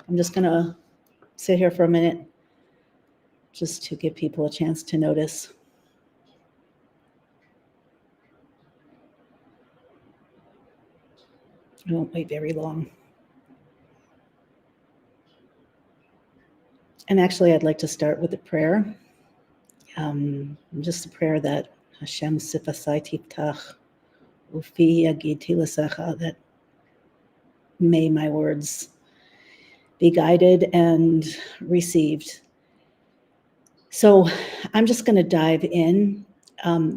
I'm just going to sit here for a minute just to give people a chance to notice. I won't wait very long. And actually, I'd like to start with a prayer. Just a prayer that Hashem sifasai tiftach ufi yagid tilasecha, that may my words be guided and received. So I'm just going to dive in.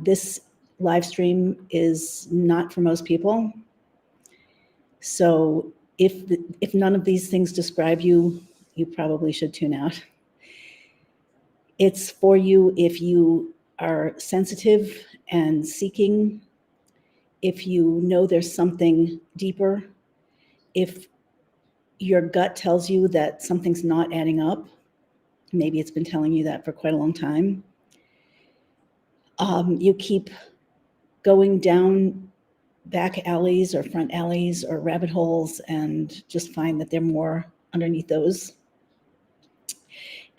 This live stream is not for most people. So if none of these things describe you, you probably should tune out. It's for you if you are sensitive and seeking, if you know there's something deeper, if your gut tells you that something's not adding up. Maybe it's been telling you that for quite a long time. You keep going down back alleys or front alleys or rabbit holes and just find that there are more underneath those.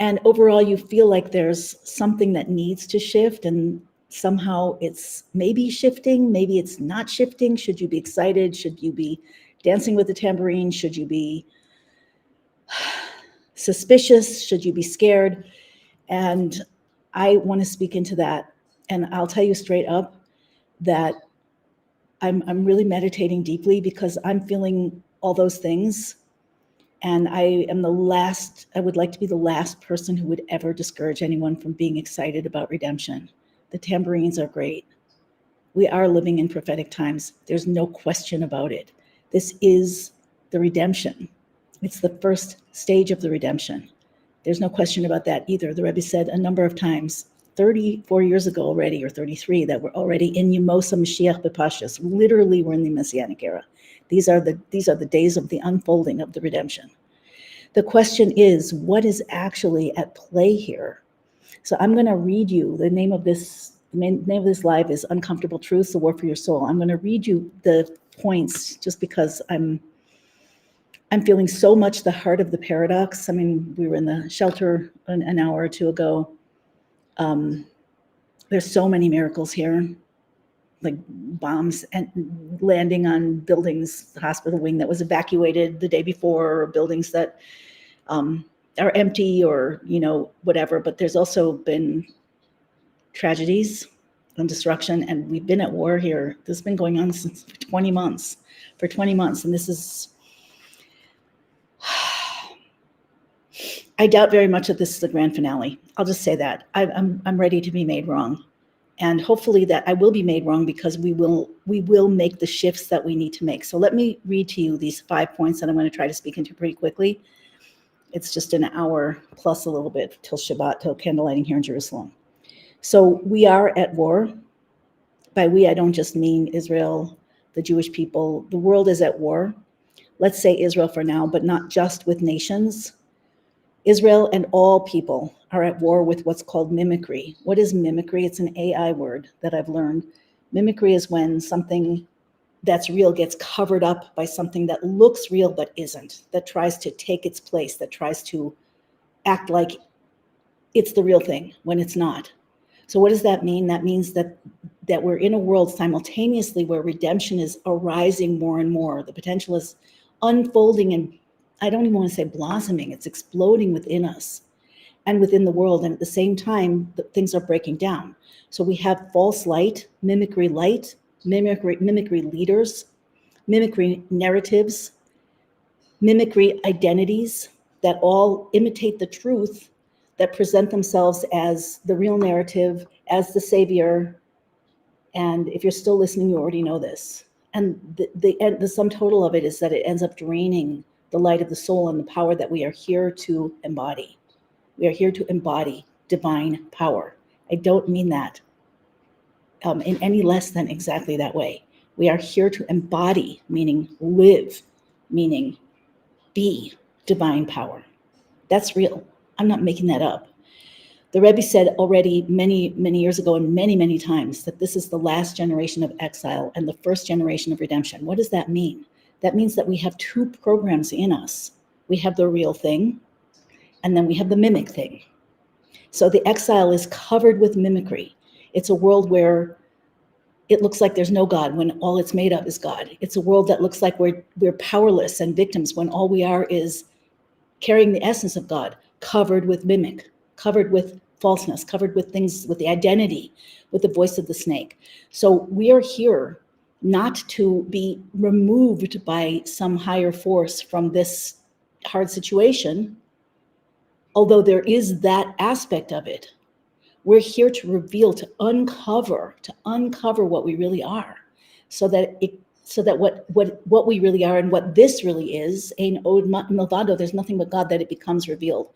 And overall, you feel like there's something that needs to shift, and somehow it's maybe shifting, maybe it's not shifting. Should you be excited? Should you be dancing with the tambourine? Should you be suspicious? Should you be scared? And I want to speak into that. And I'll tell you straight up that I'm really meditating deeply because I'm feeling all those things. And I would like to be the last person who would ever discourage anyone from being excited about redemption. The tambourines are great. We are living in prophetic times. There's no question about it. This is the redemption. It's the first stage of the redemption. There's no question about that either. The Rebbe said a number of times, 34 years ago already, or 33, that we're already in Yemot HaMoshiach b'Pashtus. Literally, we're in the Messianic Era. These are the days of the unfolding of the redemption. The question is, what is actually at play here? So I'm going to read you, the name of this live is Uncomfortable Truths, the War for Your Soul. I'm going to read you the points just because I'm feeling so much the heart of the paradox. I mean, we were in the shelter an hour or two ago. There's so many miracles here, like bombs and landing on buildings, the hospital wing that was evacuated the day before, or buildings that are empty, or, whatever. But there's also been tragedies and destruction, and we've been at war here. This has been going on since 20 months. And this is, I doubt very much that this is the grand finale. I'll just say that. I'm ready to be made wrong. And hopefully that I will be made wrong, because we will make the shifts that we need to make. So let me read to you these 5 points that I'm going to try to speak into pretty quickly. It's just an hour plus a little bit till Shabbat, till candlelighting here in Jerusalem. So we are at war. By we, I don't just mean Israel, the Jewish people. The world is at war. Let's say Israel for now, but not just with nations. Israel and all people are at war with what's called mimicry. What is mimicry? It's an AI word that I've learned. Mimicry is when something that's real gets covered up by something that looks real but isn't, that tries to take its place, that tries to act like it's the real thing when it's not. So what does that mean? That means that we're in a world simultaneously where redemption is arising more and more. The potential is unfolding, and I don't even want to say blossoming, it's exploding within us and within the world. And at the same time, things are breaking down. So we have false light, mimicry leaders, mimicry narratives, mimicry identities that all imitate the truth, that present themselves as the real narrative, as the savior. And if you're still listening, you already know this. And the sum total of it is that it ends up draining the light of the soul and the power that we are here to embody. We are here to embody divine power. I don't mean that in any less than exactly that way. We are here to embody, meaning live, meaning be divine power. That's real. I'm not making that up. The Rebbe said already many, many years ago, and many, many times, that this is the last generation of exile and the first generation of redemption. What does that mean? That means that we have two programs in us. we have the real thing, and then we have the mimic thing. So the exile is covered with mimicry. It's a world where it looks like there's no God when all it's made of is God. It's a world that looks like we're powerless and victims when all we are is carrying the essence of God, covered with mimic, covered with falseness, covered with things, with the identity, with the voice of the snake. So we are here not to be removed by some higher force from this hard situation, although there is that aspect of it. We're here to reveal, to uncover what we really are, so that what we really are and what this really is, ein od milvado, there's nothing but God, that it becomes revealed.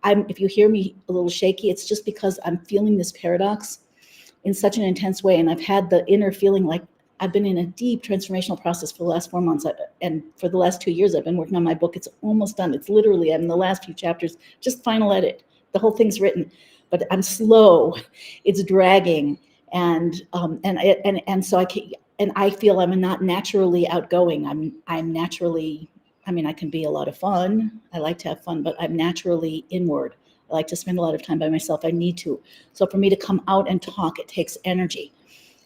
If you hear me a little shaky, it's just because I'm feeling this paradox in such an intense way, and I've had the inner feeling like I've been in a deep transformational process for the last 4 months, and for the last 2 years I've been working on my book. It's almost done. It's literally, I'm in the last few chapters, just final edit. The whole thing's written, but I'm slow. It's dragging, and so I feel I'm not naturally outgoing. I'm naturally, I mean, I can be a lot of fun. I like to have fun, but I'm naturally inward. I like to spend a lot of time by myself. I need to. So for me to come out and talk, it takes energy.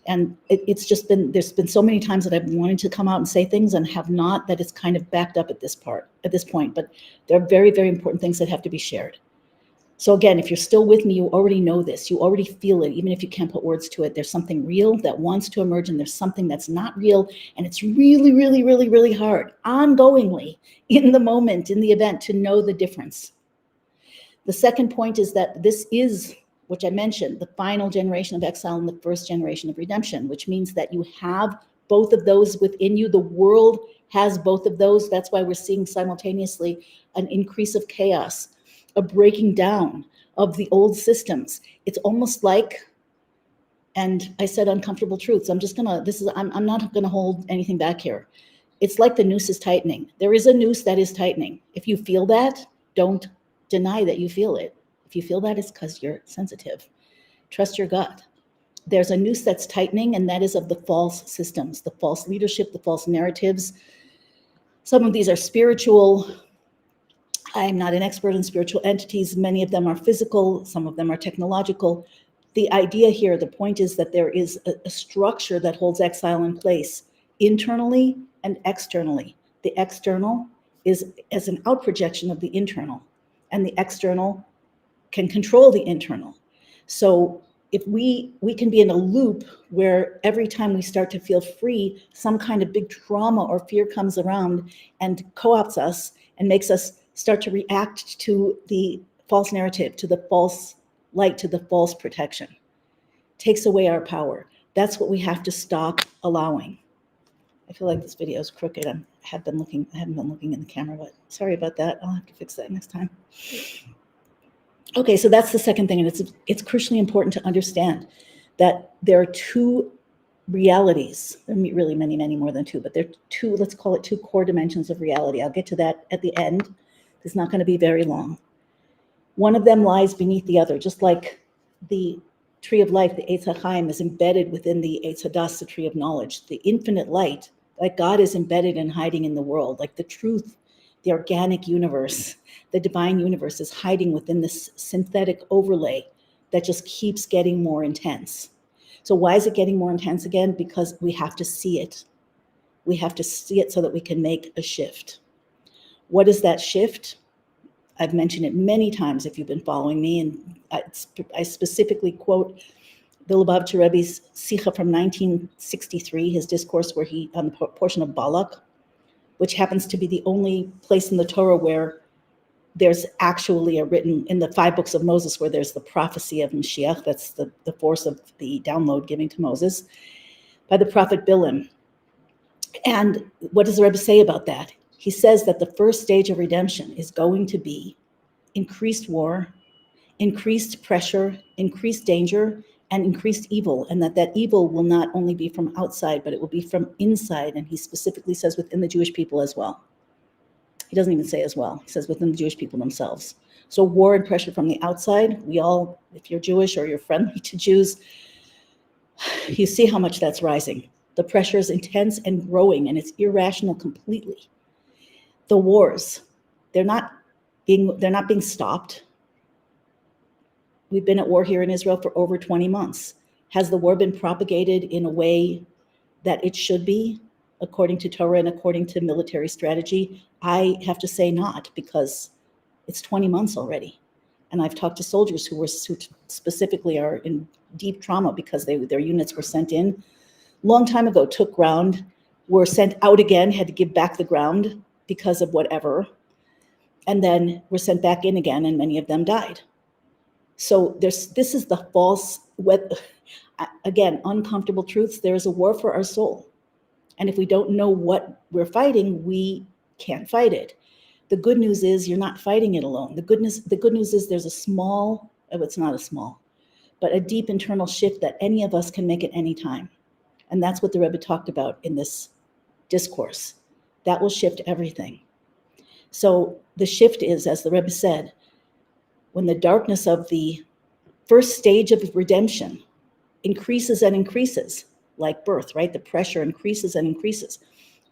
And it's just been, there's been so many times that I've wanted to come out and say things and have not, that it's kind of backed up at this point. But there are very, very important things that have to be shared. So again, if you're still with me, you already know this. You already feel it, even if you can't put words to it. There's something real that wants to emerge, and there's something that's not real. And it's really, really, really, really hard, ongoingly, in the moment, in the event, to know the difference. The second point is that this is, which I mentioned, the final generation of exile and the first generation of redemption, which means that you have both of those within you. The world has both of those. That's why we're seeing simultaneously an increase of chaos, a breaking down of the old systems. It's almost like, and I said uncomfortable truths. I'm not gonna hold anything back here. It's like the noose is tightening. There is a noose that is tightening. If you feel that, don't deny that you feel it. If you feel that, it's because you're sensitive. Trust your gut. There's a noose that's tightening, and that is of the false systems, the false leadership, the false narratives. Some of these are spiritual. I'm not an expert in spiritual entities. Many of them are physical. Some of them are technological. The idea here, the point is that there is a structure that holds exile in place internally and externally. The external is as an out projection of the internal, and the external can control the internal. So if we can be in a loop where every time we start to feel free, some kind of big trauma or fear comes around and co-opts us and makes us start to react to the false narrative, to the false light, to the false protection. Takes away our power. That's what we have to stop allowing. I feel like this video is crooked. I haven't been looking in the camera, but sorry about that. I'll have to fix that next time. Okay, so that's the second thing, and it's crucially important to understand that there are two realities. There are really many, many more than two, but there are two, let's call it two core dimensions of reality. I'll get to that at the end. It's not going to be very long. One of them lies beneath the other, just like the tree of life, the Eitz HaChaim, is embedded within the Eitz HaDas, the tree of knowledge. The infinite light, like God, is embedded and hiding in the world, like the truth, the organic universe, the divine universe is hiding within this synthetic overlay that just keeps getting more intense. So why is it getting more intense again? Because we have to see it. We have to see it so that we can make a shift. What is that shift? I've mentioned it many times if you've been following me, and I specifically quote the Lubavitcher Rebbe's Sikha from 1963, his discourse where he, on the portion of Balak, which happens to be the only place in the Torah where there's actually a written, in the 5 books of Moses, where there's the prophecy of Mashiach, that's the force of the download giving to Moses, by the prophet Bilam. And what does the Rebbe say about that? He says that the first stage of redemption is going to be increased war, increased pressure, increased danger, and increased evil, and that evil will not only be from outside, but it will be from inside, and he specifically says within the Jewish people as well. He doesn't even say as well, he says within the Jewish people themselves. So war and pressure from the outside, we all, if you're Jewish or you're friendly to Jews, you see how much that's rising. The pressure is intense and growing, and it's irrational completely. The wars, They're not being stopped. We've been at war here in Israel for over 20 months. Has the war been propagated in a way that it should be, according to Torah and according to military strategy? I have to say not, because it's 20 months already. And I've talked to soldiers who specifically are in deep trauma because their units were sent in long time ago, took ground, were sent out again, had to give back the ground because of whatever, and then were sent back in again, and many of them died. So this is the false, again, uncomfortable truths. There is a war for our soul. And if we don't know what we're fighting, we can't fight it. The good news is you're not fighting it alone. The good news is there's it's not a small, but a deep internal shift that any of us can make at any time. And that's what the Rebbe talked about in this discourse. That will shift everything. So the shift is, as the Rebbe said, when the darkness of the first stage of redemption increases and increases, like birth, right? The pressure increases and increases.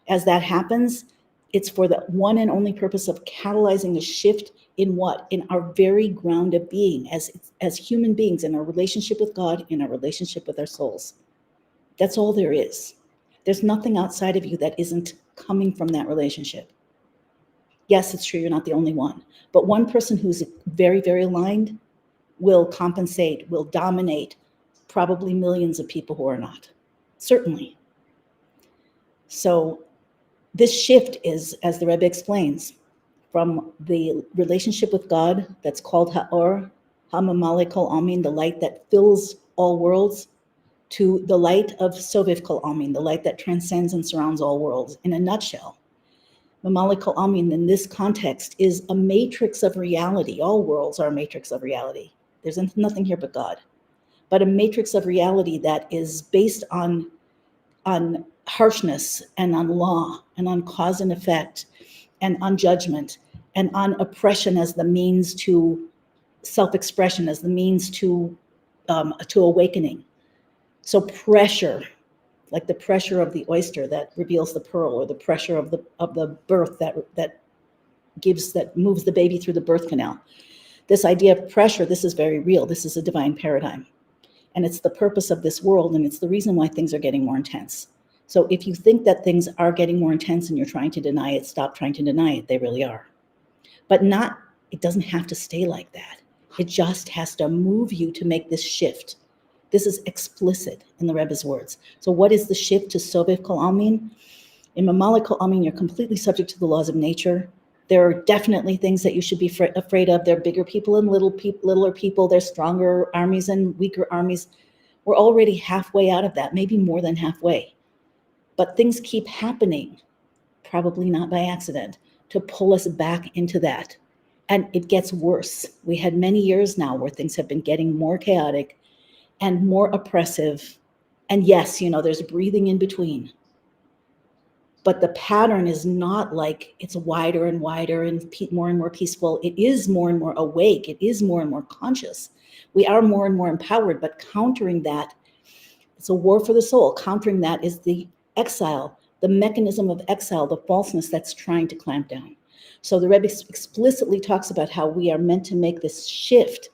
As that happens, it's for the one and only purpose of catalyzing a shift in what? In our very ground of being, as human beings, in our relationship with God, in our relationship with our souls. That's all there is. There's nothing outside of you that isn't coming from that relationship. Yes, it's true, you're not the only one. But one person who's very, very aligned will compensate, will dominate probably millions of people who are not. Certainly. So this shift is, as the Rebbe explains, from the relationship with God that's called Ha'or, Hamamale Kol Amin, the light that fills all worlds, to the light of Soviv Kol Amin, the light that transcends and surrounds all worlds. In a nutshell, Mamale Kol Amin in this context is a matrix of reality. All worlds are a matrix of reality. There's nothing here but God. But a matrix of reality that is based on harshness and on law and on cause and effect and on judgment and on oppression as the means to self-expression, as the means to awakening. So pressure, like the pressure of the oyster that reveals the pearl, or the pressure of the birth that moves the baby through the birth canal. This idea of pressure, this is very real. This is a divine paradigm. And it's the purpose of this world, and it's the reason why things are getting more intense. So if you think that things are getting more intense and you're trying to deny it, stop trying to deny it. They really are. But it doesn't have to stay like that. It just has to move you to make this shift. This is explicit in the Rebbe's words. So what is the shift to Sovev Kol Amin? In Mamale Kol Amin, you're completely subject to the laws of nature. There are definitely things that you should be afraid of. There are bigger people and littler people. There's stronger armies and weaker armies. We're already halfway out of that, maybe more than halfway. But things keep happening, probably not by accident, to pull us back into that. And it gets worse. We had many years now where things have been getting more chaotic and more oppressive. And yes, there's breathing in between. But the pattern is not like it's wider and wider and more peaceful. It is more and more awake. It is more and more conscious. We are more and more empowered, but countering that, it's a war for the soul. Countering that is the exile, the mechanism of exile, the falseness that's trying to clamp down. So the Rebbe explicitly talks about how we are meant to make this shift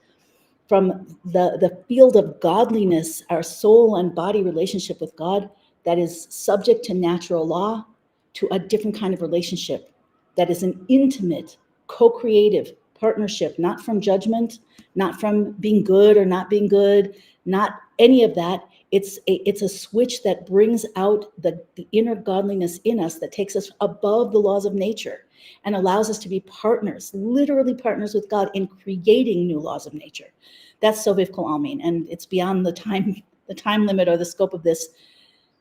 from the field of godliness, our soul and body relationship with God that is subject to natural law, to a different kind of relationship that is an intimate, co-creative partnership, not from judgment, not from being good or not being good, not any of that. It's a switch that brings out the inner godliness in us, that takes us above the laws of nature and allows us to be partners, literally partners with God in creating new laws of nature. That's Sovev Kol Amin, and it's beyond the time limit or the scope of this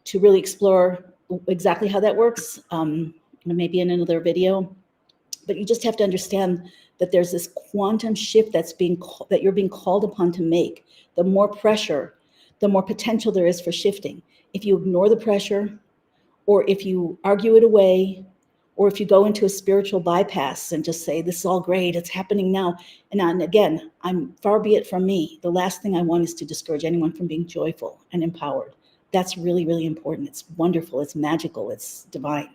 to really explore exactly how that works, maybe in another video. But you just have to understand that there's this quantum shift that you're being called upon to make. The more pressure, the more potential there is for shifting. If you ignore the pressure, or if you argue it away, or if you go into a spiritual bypass and just say, this is all great, it's happening now. And again, far be it from me. The last thing I want is to discourage anyone from being joyful and empowered. That's really, really important. It's wonderful, it's magical, it's divine.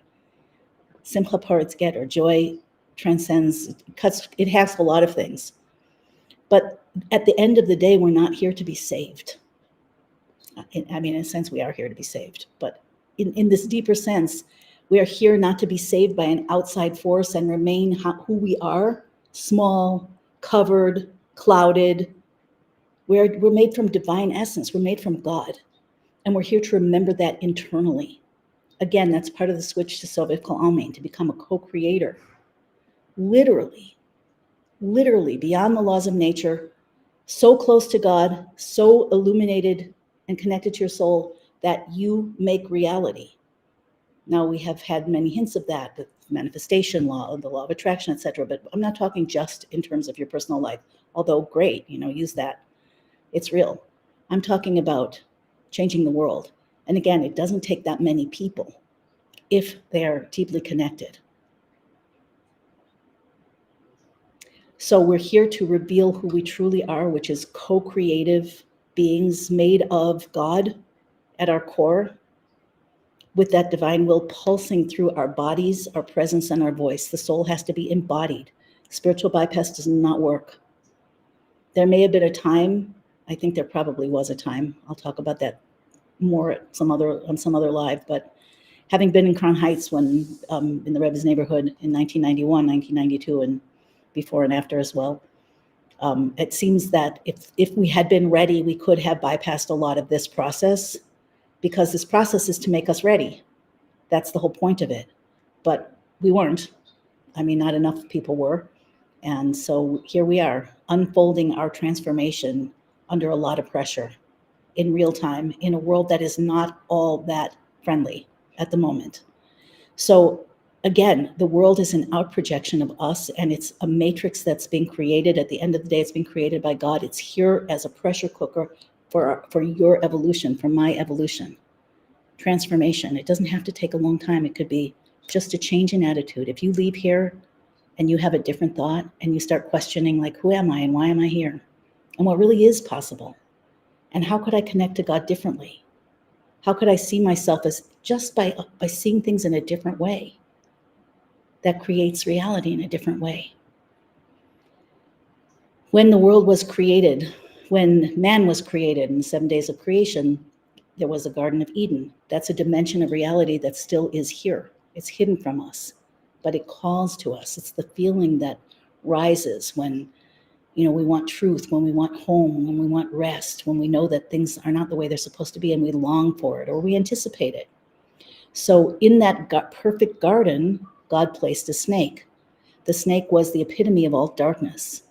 Simcha paretz get, or joy transcends, it has a lot of things. But at the end of the day, we're not here to be saved. I mean, in a sense, we are here to be saved. But in this deeper sense, we are here not to be saved by an outside force and remain who we are, small, covered, clouded. We're made from divine essence. We're made from God. And we're here to remember that internally. Again, that's part of the switch to Soviet Kal'amin, to become a co-creator. Literally, beyond the laws of nature, so close to God, so illuminated and connected to your soul that you make reality. Now, we have had many hints of that, the manifestation law, the law of attraction, etc. But I'm not talking just in terms of your personal life, although great, use that. It's real. I'm talking about changing the world. And again, it doesn't take that many people if they're deeply connected. So we're here to reveal who we truly are, which is co-creative beings made of God at our core, with that divine will pulsing through our bodies, our presence, and our voice. The soul has to be embodied. Spiritual bypass does not work. There may have been a time, I think there probably was a time, I'll talk about that more on some other live, but having been in Crown Heights when in the Rebbe's neighborhood in 1991, 1992, and before and after as well, it seems that if we had been ready, we could have bypassed a lot of this process, because this process is to make us ready. That's the whole point of it. But we weren't. I mean, not enough people were. And so here we are, unfolding our transformation under a lot of pressure in real time, in a world that is not all that friendly at the moment. So again, the world is an out projection of us, and it's a matrix that's being created. At the end of the day, it's been created by God. It's here as a pressure cooker for your evolution, for my evolution. Transformation. It doesn't have to take a long time. It could be just a change in attitude. If you leave here and you have a different thought and you start questioning, like, who am I and why am I here? And what really is possible? And how could I connect to God differently? How could I see myself as just by seeing things in a different way? That creates reality in a different way. When the world was created, when man was created in the 7 days of creation, there was a Garden of Eden. That's a dimension of reality that still is here. It's hidden from us, but it calls to us. It's the feeling that rises when, we want truth, when we want home, when we want rest, when we know that things are not the way they're supposed to be and we long for it or we anticipate it. So in that perfect garden, God placed a snake. The snake was the epitome of all darkness.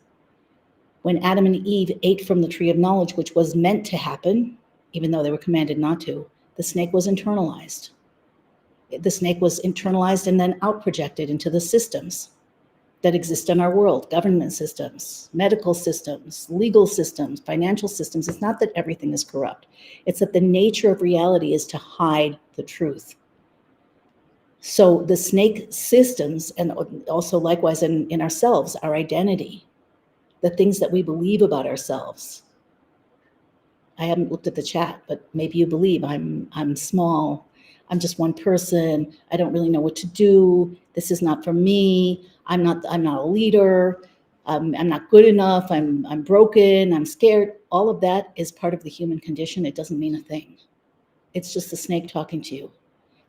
When Adam and Eve ate from the tree of knowledge, which was meant to happen, even though they were commanded not to, the snake was internalized. The snake was internalized and then out projected into the systems that exist in our world, government systems, medical systems, legal systems, financial systems. It's not that everything is corrupt. It's that the nature of reality is to hide the truth. So the snake systems, and also likewise in ourselves, our identity, the things that we believe about ourselves. I haven't looked at the chat, but maybe you believe I'm small. I'm just one person. I don't really know what to do. This is not for me. I'm not a leader. I'm not good enough. I'm broken. I'm scared. All of that is part of the human condition. It doesn't mean a thing. It's just the snake talking to you.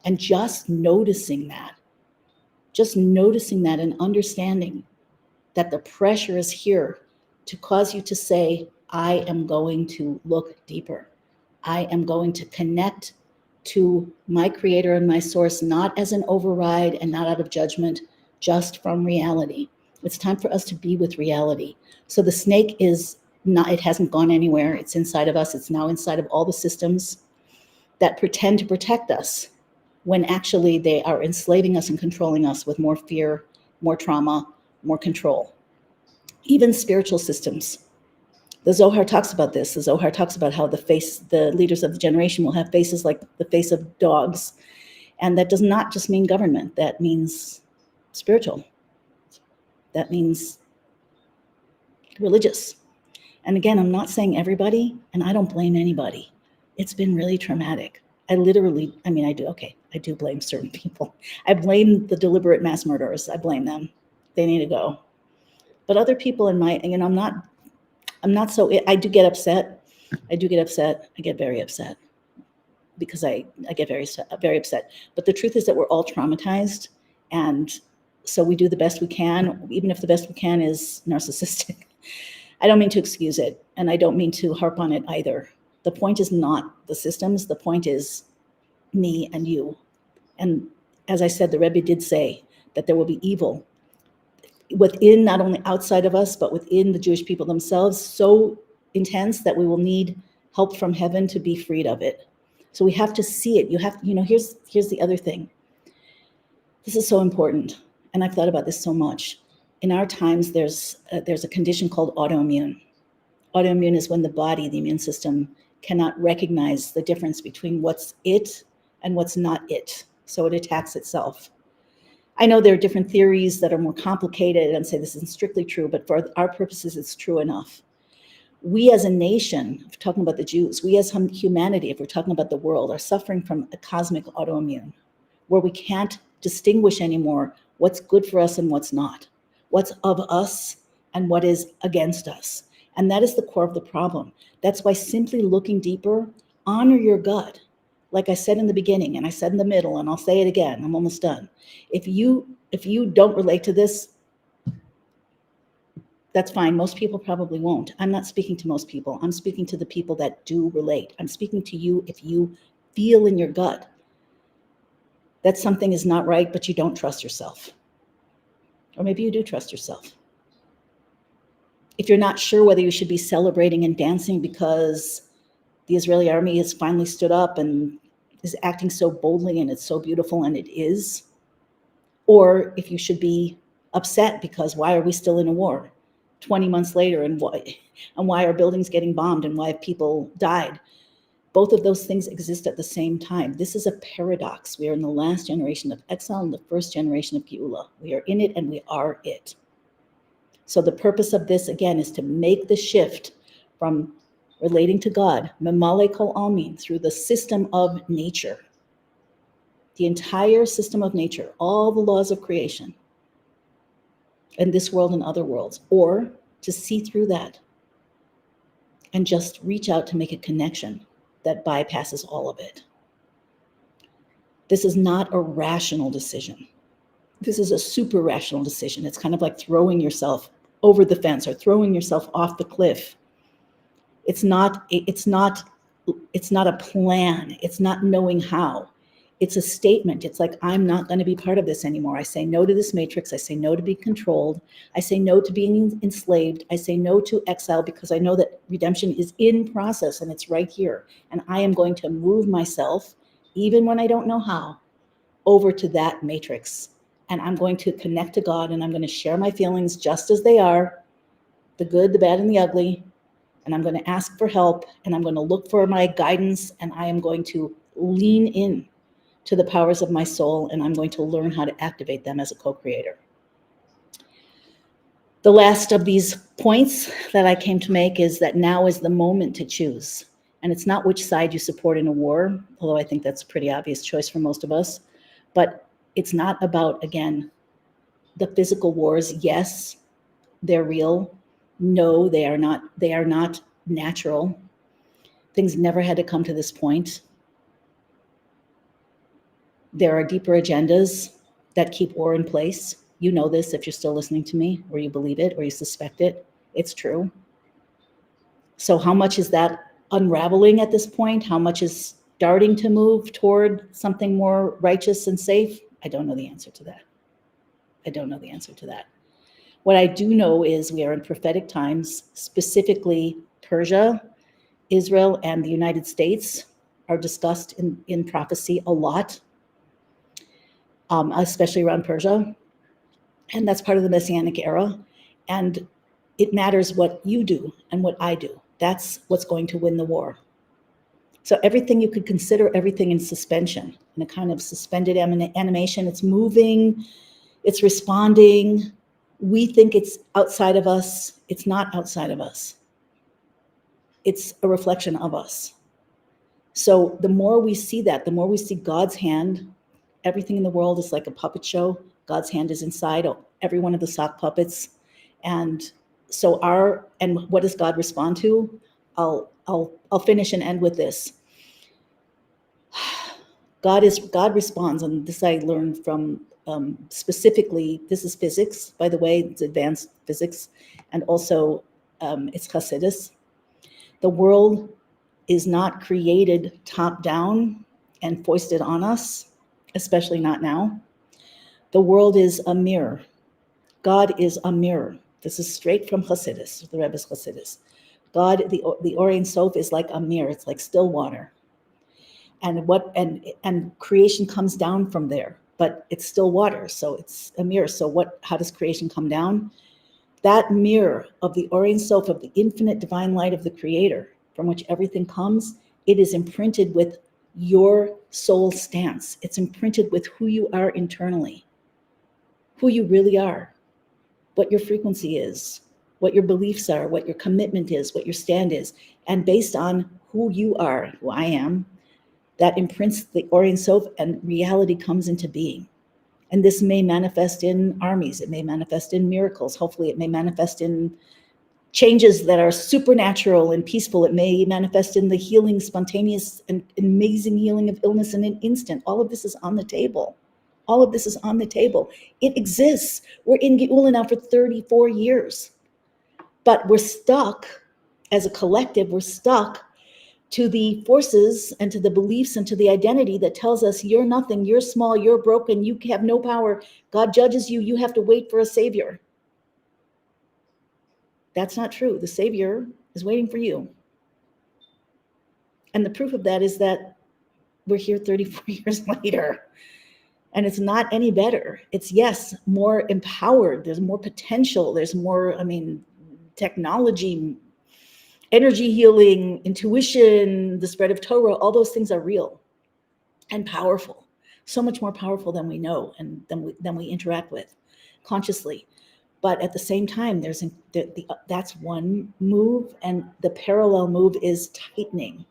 And just noticing that and understanding that the pressure is here to cause you to say, I am going to look deeper. I am going to connect to my creator and my source, not as an override and not out of judgment, just from reality. It's time for us to be with reality. So the snake is not, it hasn't gone anywhere. It's inside of us. It's now inside of all the systems that pretend to protect us when actually they are enslaving us and controlling us with more fear, more trauma, more control. Even spiritual systems. The Zohar talks about this. The Zohar talks about how the leaders of the generation will have faces like the face of dogs. And that does not just mean government. That means spiritual. That means religious. And again, I'm not saying everybody, and I don't blame anybody. It's been really traumatic. I do blame certain people. I blame the deliberate mass murderers. I blame them. They need to go. But other people in my, I'm not so, I do get upset. I get very upset because I get very upset. But the truth is that we're all traumatized. And so we do the best we can, even if the best we can is narcissistic. I don't mean to excuse it, and I don't mean to harp on it either. The point is not the systems. The point is me and you. And as I said, the Rebbe did say that there will be evil within, not only outside of us, but within the Jewish people themselves, so intense that we will need help from heaven to be freed of it. So we have to see it. You have, here's the other thing. This is so important, and I've thought about this so much. In our times, there's a condition called autoimmune. Autoimmune is when the body, the immune system, cannot recognize the difference between what's it and what's not it. So it attacks itself. I know there are different theories that are more complicated and say this isn't strictly true, but for our purposes, it's true enough. We as a nation, if we're talking about the Jews, we as humanity, if we're talking about the world, are suffering from a cosmic autoimmune, where we can't distinguish anymore what's good for us and what's not, what's of us and what is against us. And that is the core of the problem. That's why simply looking deeper, honor your gut. Like I said in the beginning, and I said in the middle, and I'll say it again, I'm almost done. If you don't relate to this, that's fine. Most people probably won't. I'm not speaking to most people. I'm speaking to the people that do relate. I'm speaking to you if you feel in your gut that something is not right, but you don't trust yourself. Or maybe you do trust yourself. If you're not sure whether you should be celebrating and dancing because the Israeli army has finally stood up and is acting so boldly and it's so beautiful, and it is, or if you should be upset because why are we still in a war 20 months later, and why are buildings getting bombed, and why have people died? Both of those things exist at the same time. This is a paradox. We are in the last generation of exile and the first generation of Geula. We are in it and we are it. So the purpose of this, again, is to make the shift from relating to God, memale kol almin, through the system of nature, the entire system of nature, all the laws of creation, in this world and other worlds, or to see through that and just reach out to make a connection that bypasses all of it. This is not a rational decision. This is a super rational decision. It's kind of like throwing yourself over the fence or throwing yourself off the cliff. It's not a plan. It's not knowing how. It's a statement. It's like, I'm not going to be part of this anymore. I say no to this matrix. I say no to being controlled. I say no to being enslaved. I say no to exile because I know that redemption is in process and it's right here. And I am going to move myself, even when I don't know how, over to that matrix. And I'm going to connect to God, and I'm going to share my feelings just as they are, the good, the bad, and the ugly. And I'm going to ask for help, and I'm going to look for my guidance, and I am going to lean in to the powers of my soul, and I'm going to learn how to activate them as a co-creator. The last of these points that I came to make is that now is the moment to choose. And it's not which side you support in a war, although I think that's a pretty obvious choice for most of us. But it's not about, again, the physical wars. Yes, they're real. No, they are not natural. Things never had to come to this point. There are deeper agendas that keep war in place. You know this if you're still listening to me, or you believe it, or you suspect it. It's true. So how much is that unraveling at this point? How much is starting to move toward something more righteous and safe? I don't know the answer to that. What I do know is we are in prophetic times, specifically Persia, Israel, and the United States are discussed in prophecy a lot, especially around Persia. And that's part of the Messianic Era. And it matters what you do and what I do. That's what's going to win the war. So everything you could consider everything in suspension, in a kind of suspended animation. It's moving, it's responding. We think it's outside of us. It's not outside of us. It's a reflection of us. So the more we see that, the more we see God's hand, everything in the world is like a puppet show. God's hand is inside every one of the sock puppets. And so what does God respond to? I'll finish and end with this. God responds, and this I learned from specifically, this is physics, by the way, it's advanced physics, and also it's Hasidus. The world is not created top down and foisted on us, especially not now. The world is a mirror. God is a mirror. This is straight from Hasidus, the Rebbe's Hasidus. God, the Orient Sof is like a mirror. It's like still water. And creation comes down from there, but it's still water, so it's a mirror. So how does creation come down? That mirror of the Orient Sof, of the infinite divine light of the Creator, from which everything comes, it is imprinted with your soul stance. It's imprinted with who you are internally, who you really are, what your frequency is, what your beliefs are, what your commitment is, what your stand is. And based on who you are, who I am, that imprints the Orient Sof, and reality comes into being. And this may manifest in armies. It may manifest in miracles. Hopefully it may manifest in changes that are supernatural and peaceful. It may manifest in the healing, spontaneous and amazing healing of illness in an instant. All of this is on the table. All of this is on the table. It exists. We're in Geula now for 34 years. But we're stuck, as a collective, we're stuck to the forces and to the beliefs and to the identity that tells us you're nothing, you're small, you're broken, you have no power. God judges you, you have to wait for a savior. That's not true. The savior is waiting for you. And the proof of that is that we're here 34 years later. And it's not any better. It's, yes, more empowered. There's more potential. There's more, technology, energy healing, intuition, the spread of Torah, all those things are real and powerful, so much more powerful than we know and than we interact with consciously. But at the same time, that's one move, and the parallel move is tightening.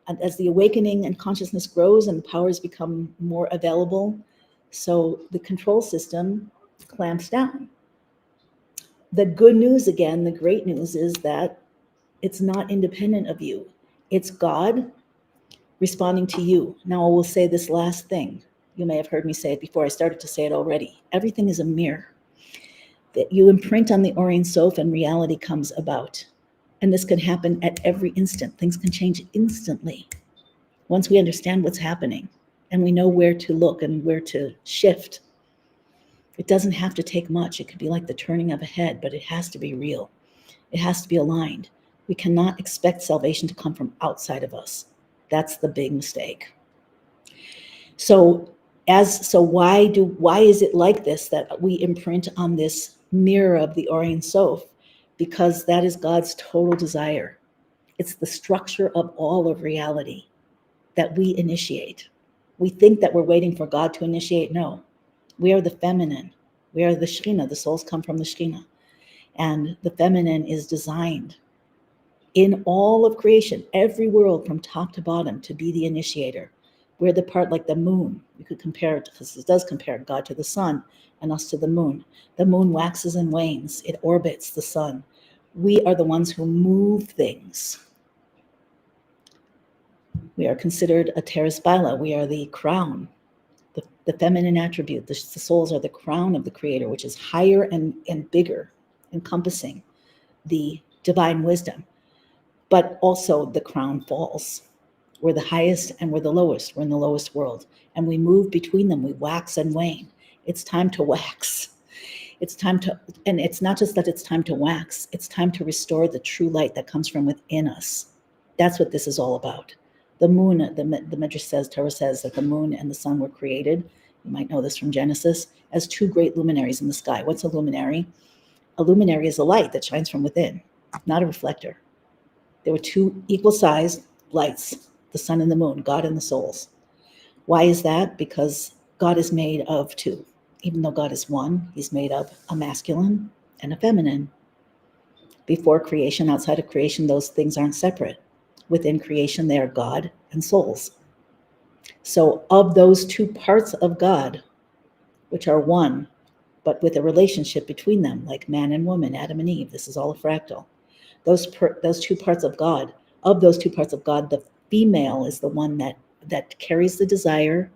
And as the awakening and consciousness grows and the powers become more available, so the control system clamps down. The good news, again, the great news is that it's not independent of you. It's God responding to you. Now I will say this last thing. You may have heard me say it before. I started to say it already. Everything is a mirror that you imprint on the Orient Sof, and reality comes about. And this can happen at every instant. Things can change instantly once we understand what's happening and we know where to look and where to shift. It doesn't have to take much. It could be like the turning of a head, but it has to be real. It has to be aligned. We cannot expect salvation to come from outside of us. That's the big mistake. So why is it like this, that we imprint on this mirror of the Orient Sof? Because that is God's total desire. It's the structure of all of reality that we initiate. We think that we're waiting for God to initiate. No, we are the feminine. We are the Shekhinah. The souls come from the Shekhinah. And the feminine is designed in all of creation, every world from top to bottom, to be the initiator. We're the part like the moon. We could compare it, because it does compare God to the sun and us to the moon. The moon waxes and wanes. It orbits the sun. We are the ones who move things. We are considered a teres baila. We are the crown, the feminine attribute. The souls are the crown of the Creator, which is higher and bigger, encompassing the divine wisdom. But also the crown falls. We're the highest and we're the lowest. We're in the lowest world. And we move between them. We wax and wane. It's time to wax. It's time to, and it's not just that it's time to wax. It's time to restore the true light that comes from within us. That's what this is all about. The moon, the Midrash says, Torah says that the moon and the sun were created. You might know this from Genesis, as two great luminaries in the sky. What's a luminary? A luminary is a light that shines from within, not a reflector. There were two equal-sized lights, the sun and the moon, God and the souls. Why is that? Because God is made of two. Even though God is one, he's made of a masculine and a feminine. Before creation, outside of creation, those things aren't separate. Within creation, they are God and souls. So of those two parts of God, which are one, but with a relationship between them, like man and woman, Adam and Eve. This is all a fractal. Those two parts of God, the female is the one that carries the desire,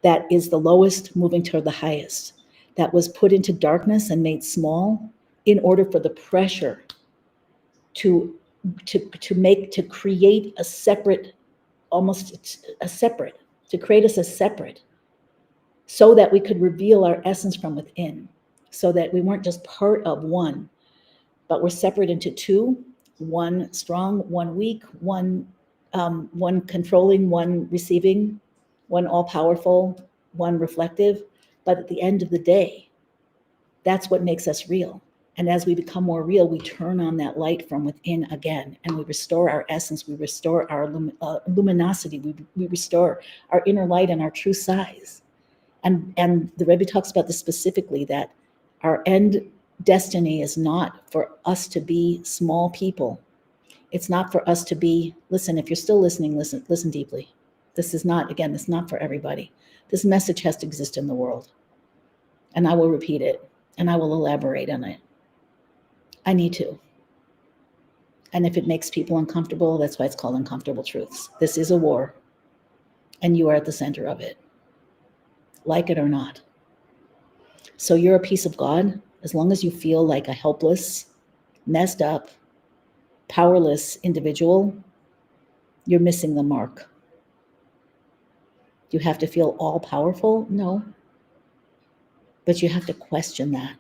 that is the lowest moving toward the highest, that was put into darkness and made small in order for the pressure to create a separate, to create us as separate, so that we could reveal our essence from within, so that we weren't just part of one, but we're separate into two, one strong, one weak, one controlling, one receiving, one all-powerful, one reflective. But at the end of the day, that's what makes us real. And as we become more real, we turn on that light from within again, and we restore our essence, we restore our luminosity, we restore our inner light and our true size. And the Rebbe talks about this specifically, that our end destiny is not for us to be small people. It's not for us to be, listen, if you're still listening, listen deeply. This is not for everybody. This message has to exist in the world. And I will repeat it, and I will elaborate on it. I need to. And if it makes people uncomfortable, that's why it's called Uncomfortable Truths. This is a war, and you are at the center of it, like it or not. So you're a piece of God. As long as you feel like a helpless, messed up, powerless individual, you're missing the mark. You have to feel all powerful? No. But you have to question that.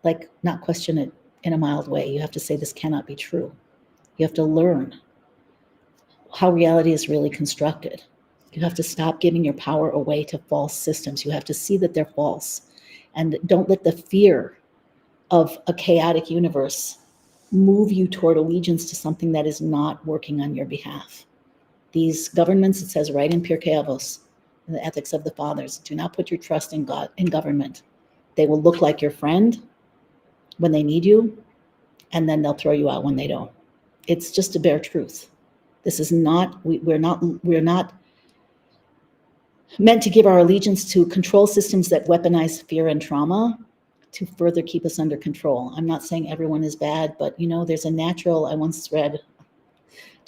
Like, not question it in a mild way. You have to say, this cannot be true. You have to learn how reality is really constructed. You have to stop giving your power away to false systems. You have to see that they're false. And don't let the fear of a chaotic universe move you toward allegiance to something that is not working on your behalf. These governments, it says right in Pirkei Avos, in the Ethics of the Fathers, do not put your trust in God, in government. They will look like your friend when they need you, and then they'll throw you out when they don't. It's just a bare truth. This is not, we're not meant to give our allegiance to control systems that weaponize fear and trauma to further keep us under control. I'm not saying everyone is bad, but there's a natural, to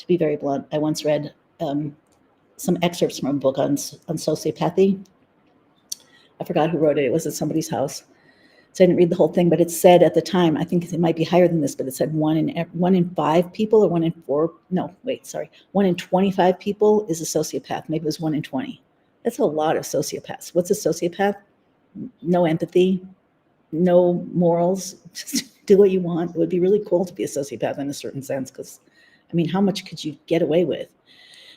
be very blunt, I once read some excerpts from a book on sociopathy. I forgot who wrote it. It was at somebody's house. So I didn't read the whole thing, but it said at the time, I think it might be higher than this, but it said 1 in 5 people, or 1 in 4, 1 in 25 people is a sociopath. Maybe it was 1 in 20. That's a lot of sociopaths. What's a sociopath? No empathy, no morals, just do what you want. It would be really cool to be a sociopath in a certain sense, because, how much could you get away with?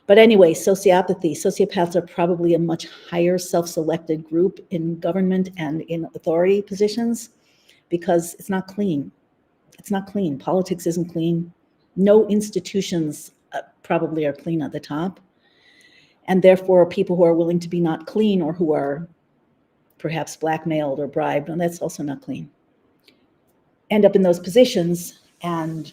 But anyway, sociopaths are probably a much higher self-selected group in government and in authority positions, because it's not clean. It's not clean. Politics isn't clean. No institutions probably are clean at the top. And therefore, people who are willing to be not clean, or who are perhaps blackmailed or bribed, and that's also not clean, end up in those positions, and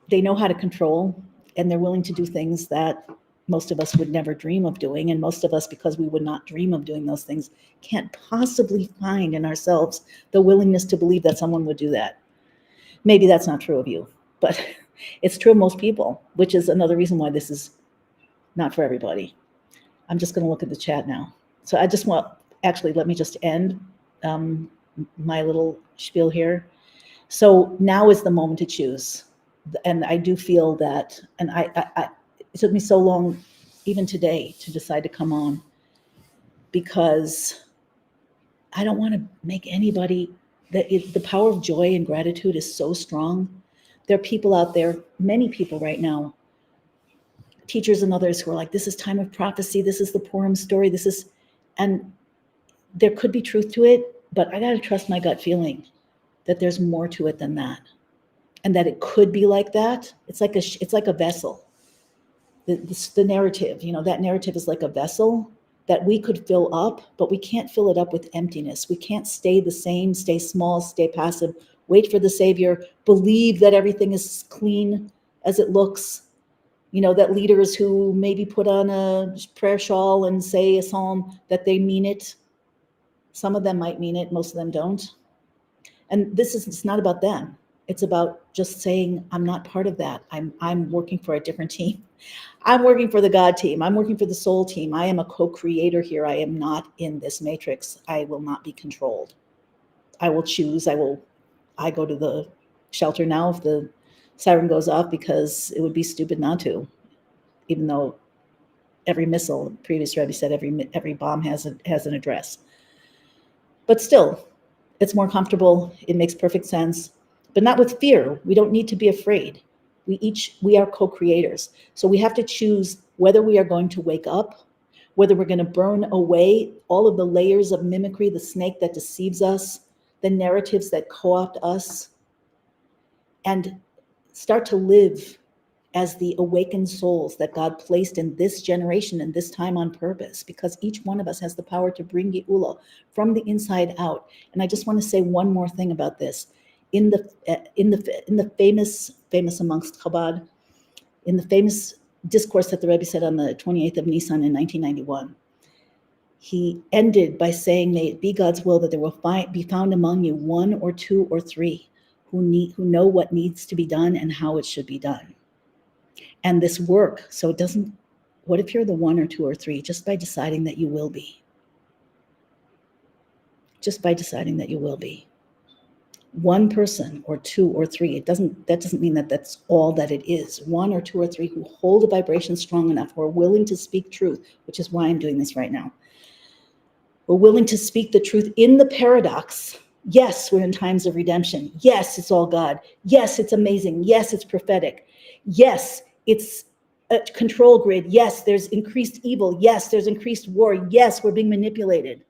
they know how to control, and they're willing to do things that most of us would never dream of doing. And most of us, because we would not dream of doing those things, can't possibly find in ourselves the willingness to believe that someone would do that. Maybe that's not true of you, but it's true of most people, which is another reason why this is not for everybody. I'm just going to look at the chat now. So let me just end my little spiel here. So now is the moment to choose. And I do feel that, and it took me so long, even today, to decide to come on, because I don't want to make anybody, the power of joy and gratitude is so strong. There are people out there, many people right now, teachers and others, who are like, this is time of prophecy, this is the Purim story, and there could be truth to it, but I got to trust my gut feeling that there's more to it than that. And that it could be like that. It's like a vessel. The narrative, that narrative is like a vessel that we could fill up, but we can't fill it up with emptiness. We can't stay the same, stay small, stay passive, wait for the Savior, believe that everything is clean as it looks. That leaders who maybe put on a prayer shawl and say a psalm, that they mean it. Some of them might mean it, most of them don't. And it's not about them. It's about just saying, I'm not part of that. I'm working for a different team. I'm working for the God team. I'm working for the soul team. I am a co-creator here. I am not in this matrix. I will not be controlled. I will choose. I go to the shelter now if the siren goes off, because it would be stupid not to, even though every missile, the previous Rebbe said, every bomb has an address. But still, it's more comfortable. It makes perfect sense, but not with fear. We don't need to be afraid. We are co-creators. So we have to choose whether we are going to wake up, whether we're going to burn away all of the layers of mimicry, the snake that deceives us, the narratives that co-opt us, and start to live as the awakened souls that God placed in this generation and this time on purpose, because each one of us has the power to bring Geula from the inside out. And I just want to say one more thing about this. In the famous amongst Chabad, in the famous discourse that the Rebbe said on the 28th of Nisan in 1991, he ended by saying, may it be God's will that there will be found among you one or two or three who know what needs to be done and how it should be done. And this work, so it doesn't, what if you're the one or two or three, just by deciding that you will be? Just by deciding that you will be. One person or two or three, that doesn't mean that that's all that it is. One or two or three who hold a vibration strong enough, who are willing to speak truth, which is why I'm doing this right now. We're willing to speak the truth in the paradox. Yes, we're in times of redemption. Yes, it's all God. Yes, it's amazing. Yes, it's prophetic. Yes, it's a control grid. Yes, there's increased evil. Yes, there's increased war. Yes, we're being manipulated.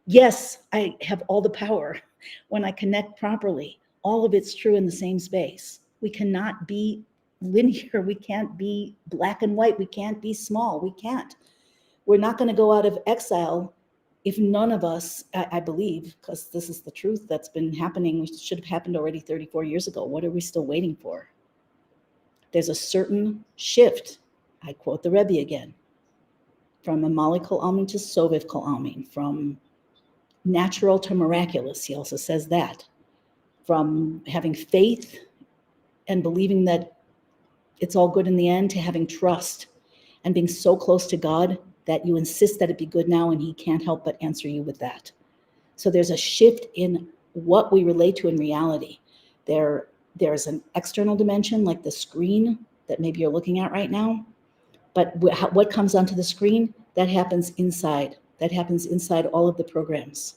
Yes, I have all the power when I connect properly. All of it's true in the same space. We cannot be linear. We can't be black and white. We can't be small. We can't. We're not going to go out of exile if none of us, I believe, because this is the truth that's been happening. It should have happened already 34 years ago. What are we still waiting for? There's a certain shift. I quote the Rebbe again. From Amali Kol Almin to Soviv Kol Almin. From natural to miraculous. He also says that. From having faith and believing that it's all good in the end to having trust and being so close to God that you insist that it be good now, and he can't help but answer you with that. So there's a shift in what we relate to in reality. There's an external dimension, like the screen that maybe you're looking at right now, but what comes onto the screen, that happens inside. That happens inside all of the programs.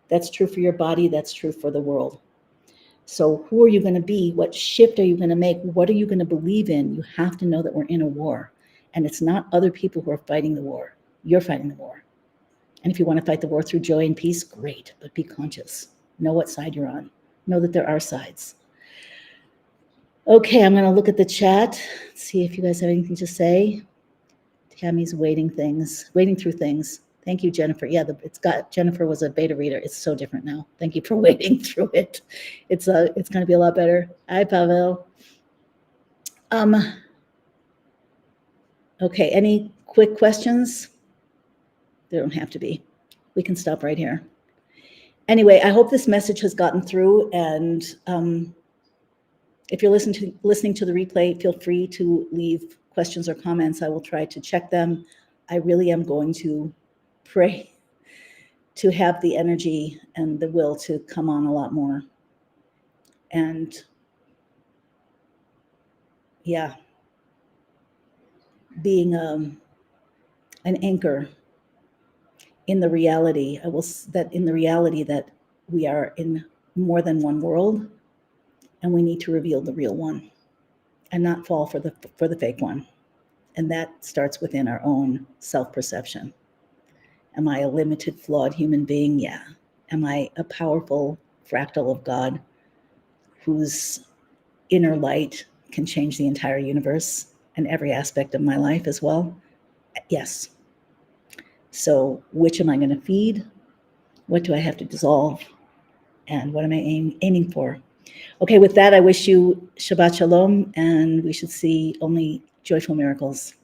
That's true for your body, that's true for the world. So who are you going to be? What shift are you going to make? What are you going to believe in? You have to know that we're in a war. And it's not other people who are fighting the war. You're fighting the war. And if you want to fight the war through joy and peace, great, but be conscious. Know what side you're on. Know that there are sides. Okay, I'm going to look at the chat, see if you guys have anything to say. Tammy's waiting through things. Thank you, Jennifer. Yeah, Jennifer was a beta reader. It's so different now. Thank you for waiting through it. It's going to be a lot better. Hi, Pavel. Okay, any quick questions? There don't have to be. We can stop right here. Anyway, I hope this message has gotten through, and if you're listening to the replay, feel free to leave questions or comments. I will try to check them. I really am going to pray to have the energy and the will to come on a lot more. And yeah, being an anchor in the reality, that we are in more than one world, and we need to reveal the real one and not fall for the fake one. And that starts within our own self-perception. Am I a limited, flawed human being? Yeah. Am I a powerful fractal of God whose inner light can change the entire universe and every aspect of my life as well? Yes. So which am I going to feed? What do I have to dissolve? And what am I aiming for? Okay, with that, I wish you Shabbat Shalom, and we should see only joyful miracles.